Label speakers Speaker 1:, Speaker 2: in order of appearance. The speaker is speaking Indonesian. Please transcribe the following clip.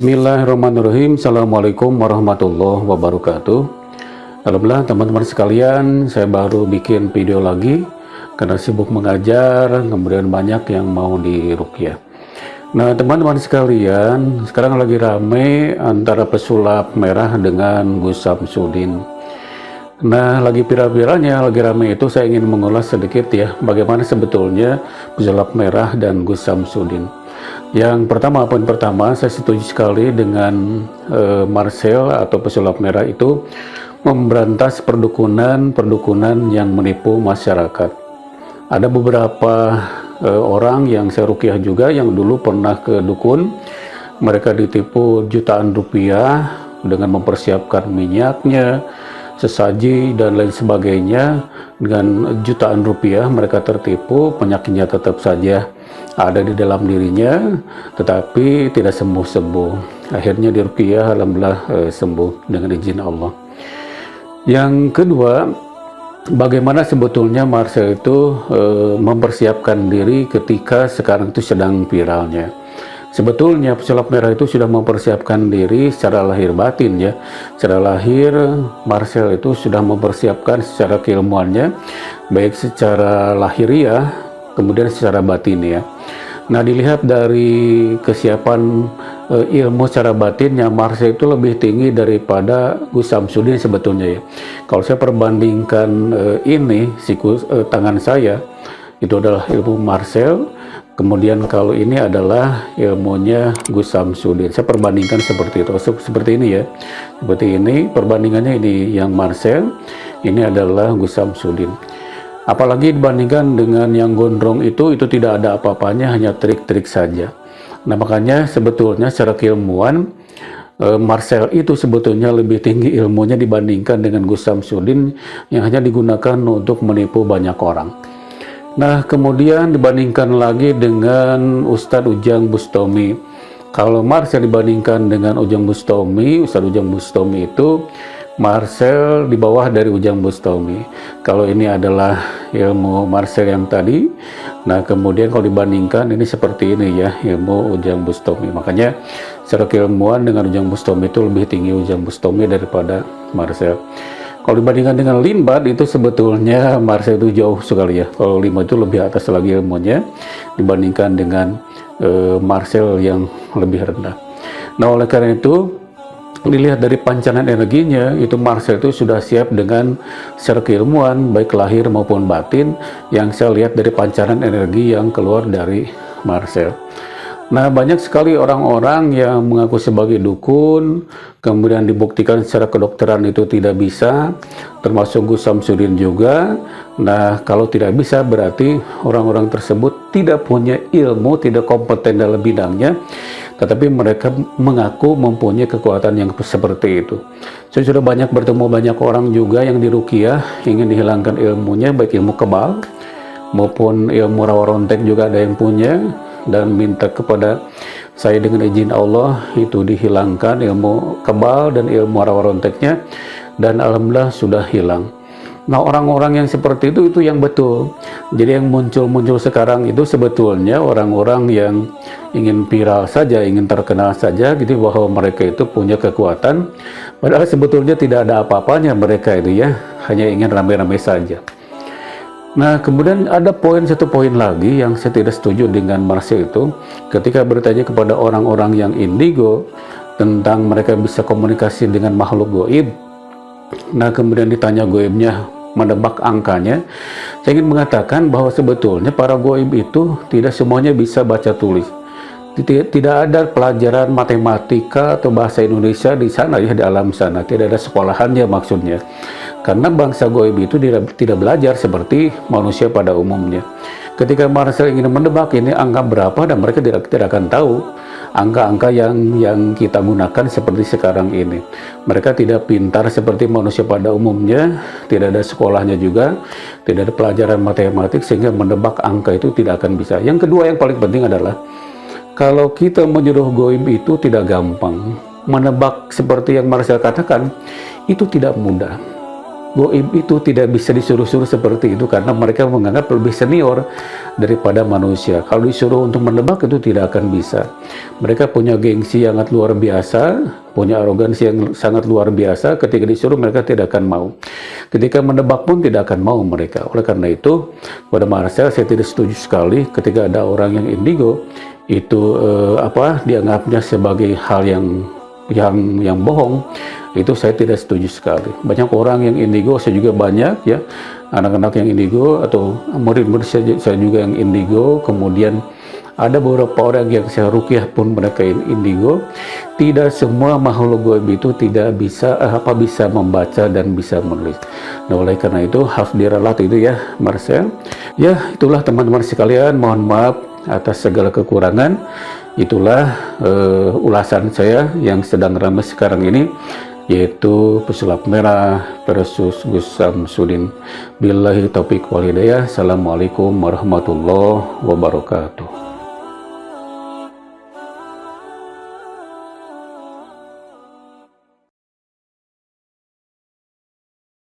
Speaker 1: Bismillahirrahmanirrahim. Assalamualaikum warahmatullahi wabarakatuh. Alhamdulillah teman-teman sekalian, saya baru bikin video lagi karena sibuk mengajar, kemudian banyak yang mau diruqyah. Nah teman-teman sekalian, sekarang lagi rame antara pesulap merah dengan Gus Samsudin. Nah lagi viral-viralnya, lagi rame itu saya ingin mengulas sedikit ya, bagaimana sebetulnya pesulap merah dan Gus Samsudin. Yang pertama, poin pertama, saya setuju sekali dengan Marcel atau pesulap merah itu memberantas perdukunan yang menipu masyarakat. Ada beberapa orang yang saya ruqyah juga yang dulu pernah ke dukun, mereka ditipu jutaan rupiah dengan mempersiapkan minyaknya, sesaji dan lain sebagainya. Dengan jutaan rupiah mereka tertipu, penyakitnya tetap saja ada di dalam dirinya tetapi tidak sembuh-sembuh. Akhirnya diruqyah, alhamdulillah sembuh dengan izin Allah. Yang kedua, bagaimana sebetulnya Marcel itu mempersiapkan diri ketika sekarang itu sedang viralnya. Sebetulnya pesulap merah itu sudah mempersiapkan diri secara lahir batin ya. Secara lahir Marcel itu sudah mempersiapkan secara keilmuannya, baik secara lahiriah kemudian secara batin ya. Nah dilihat dari kesiapan ilmu secara batinnya, Marcel itu lebih tinggi daripada Gus Samsudin sebetulnya ya. Kalau saya perbandingkan ini tangan saya itu adalah ilmu Marcel, kemudian kalau ini adalah ilmunya Gus Samsudin. Saya perbandingkan seperti itu, seperti ini ya, seperti ini perbandingannya. Ini yang Marcel, ini adalah Gus Samsudin. Apalagi dibandingkan dengan yang gondrong itu tidak ada apa-apanya, hanya trik-trik saja. Nah makanya sebetulnya secara keilmuan Marcel itu sebetulnya lebih tinggi ilmunya dibandingkan dengan Gus Samsudin yang hanya digunakan untuk menipu banyak orang. Nah kemudian dibandingkan lagi dengan Ustadz Ujang Bustami. Kalau Marcel dibandingkan dengan Ujang Bustami, Ustadz Ujang Bustami itu Marcel di bawah dari Ujang Bustami. Kalau ini adalah ilmu Marcel yang tadi, nah kemudian kalau dibandingkan ini seperti ini ya, ilmu Ujang Bustami. Makanya secara keilmuan dengan Ujang Bustami itu lebih tinggi Ujang Bustami daripada Marcel. Kalau dibandingkan dengan Limbat itu sebetulnya Marcel itu jauh sekali ya. Kalau Limbat itu lebih atas lagi ilmunya dibandingkan dengan Marcel yang lebih rendah. Nah oleh karena itu dilihat dari pancaran energinya, itu Marcel itu sudah siap dengan secara keilmuan baik lahir maupun batin, yang saya lihat dari pancaran energi yang keluar dari Marcel. Nah banyak sekali orang-orang yang mengaku sebagai dukun, kemudian dibuktikan secara kedokteran itu tidak bisa, termasuk Gus Samsudin juga. Nah kalau tidak bisa berarti orang-orang tersebut tidak punya ilmu, tidak kompeten dalam bidangnya, tetapi mereka mengaku mempunyai kekuatan yang seperti itu. Saya sudah banyak bertemu banyak orang juga yang diruqyah ingin dihilangkan ilmunya, baik ilmu kebal maupun ilmu rawa rontek juga ada yang punya, dan minta kepada saya dengan izin Allah itu dihilangkan ilmu kebal dan ilmu rawa ronteknya, dan alhamdulillah sudah hilang. Nah orang-orang yang seperti itu yang betul. Jadi yang muncul sekarang itu sebetulnya orang-orang yang ingin viral saja, ingin terkenal saja gitu, bahwa mereka itu punya kekuatan, padahal sebetulnya tidak ada apa-apanya mereka itu ya, hanya ingin rame-rame saja. Nah kemudian ada satu poin lagi yang saya tidak setuju dengan Marcel itu, ketika bertanya kepada orang-orang yang indigo tentang mereka bisa komunikasi dengan makhluk goib. Nah kemudian ditanya goibnya, menebak angkanya. Saya ingin mengatakan bahwa sebetulnya para goib itu tidak semuanya bisa baca tulis. Tidak ada pelajaran matematika atau bahasa Indonesia di sana ya, di alam sana. Tidak ada sekolahannya maksudnya. Karena bangsa goib itu tidak belajar seperti manusia pada umumnya. Ketika Marcel ingin menebak ini angka berapa, dan mereka tidak akan tahu angka-angka yang kita gunakan seperti sekarang ini. Mereka tidak pintar seperti manusia pada umumnya, tidak ada sekolahnya juga, tidak ada pelajaran matematik, sehingga menebak angka itu tidak akan bisa. Yang kedua yang paling penting adalah, kalau kita menyuruh goib itu tidak gampang. Menebak seperti yang Marcel katakan, itu tidak mudah. goib itu tidak bisa disuruh-suruh seperti itu karena mereka menganggap lebih senior daripada manusia. Kalau disuruh untuk menebak itu tidak akan bisa. Mereka punya gengsi yang sangat luar biasa, punya arogansi yang sangat luar biasa. Ketika disuruh mereka tidak akan mau. Ketika menebak pun tidak akan mau mereka. Oleh karena itu, pada Marcel saya tidak setuju sekali ketika ada orang yang indigo itu dianggapnya sebagai hal yang bohong. Itu saya tidak setuju sekali. Banyak orang yang indigo, saya juga banyak ya, anak-anak yang indigo atau murid-murid saya juga yang indigo. Kemudian ada beberapa orang yang saya ruqyah pun mereka indigo. Tidak semua makhluk gaib itu tidak bisa bisa membaca dan bisa menulis. Nah, oleh karena itu harus diralat itu ya, Marcel. Ya, itulah teman-teman sekalian, mohon maaf atas segala kekurangan. Itulah ulasan saya yang sedang ramai sekarang ini, yaitu pesulap merah versus Gus Samsudin. Billahi taufiq wal hidayah. Assalamualaikum warahmatullahi wabarakatuh.